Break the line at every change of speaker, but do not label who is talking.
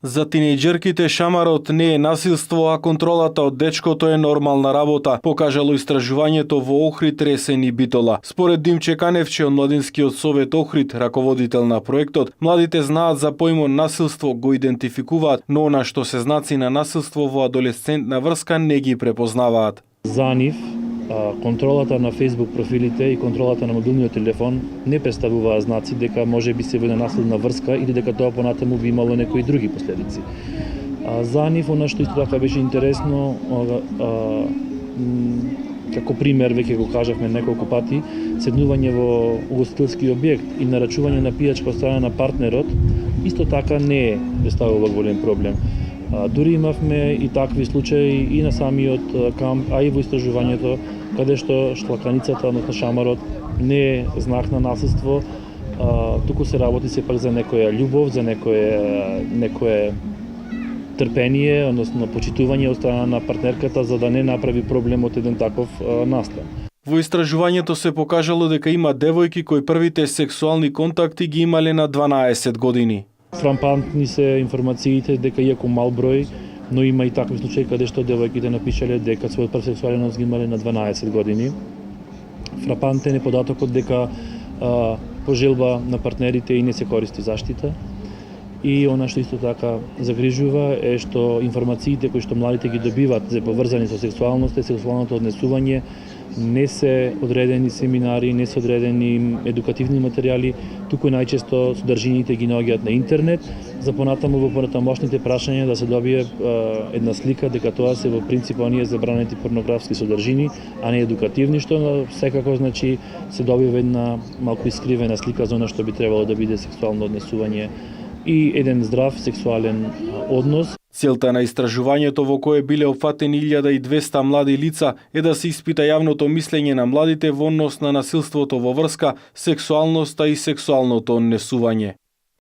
За тинејџерките шамарот не е насилство, а контролата од дечкото е нормална работа, покажало истражувањето во Охрид, Ресен и Битола. Според Димче Каневче од Младинскиот совет Охрид, раководител на проектот, младите знаат за поимот насилство, го идентификуваат, но она што се знаци на насилство во адолесцентна врска не ги препознаваат.
За нив, контролата на Facebook профилите и контролата на мобилниот телефон не представуваа знаци дека може би се во една наследна врска или дека тоа понатаму би имало некои други последици. За нив, она што исто така беше интересно, како пример, веќе го кажавме неколку пати, седнување во угостителски објект и нарачување на пијачка од страна на партнерот, исто така не представува голем проблем. Дури имавме и такви случаи и на самиот камп, а и во истражувањето, каде што шлаканицата, односно шамарот, не е знак на насилство, туку се работи сепак за некоја љубов, за некое трпение, односно почитување од страна на партнерката, за да не направи проблем од еден таков настан.
Во истражувањето се покажало дека има девојки кои првите сексуални контакти ги имале на 12 години.
Фрапантни се информациите дека иако мал број, но има и такви случаи каде што девојките напишале дека својот прв сексуален однос ги имале на 12 години. Фрапантен е податокот дека по желба на партнерите и не се користи заштита. И она што исто така загрижува е што информациите кои што младите ги добиваат за поврзани со сексуалноста и сексуалното однесување не се одредени семинари, не се одредени едукативни материјали, туку најчесто содржините ги наоѓаат на интернет, за понатаму во понатамошните прашања да се добие една слика дека тоа се во принцип оние забранети порнографски содржини, а не едукативни, што секако значи се добива една малку искривена слика за она што би требало да биде сексуално однесување и еден здрав сексуален однос.
Целта на истражувањето во кое биле опфатени 1200 млади лица е да се испита јавното мислење на младите во однос на насилството во врска, сексуалноста и сексуалното однесување.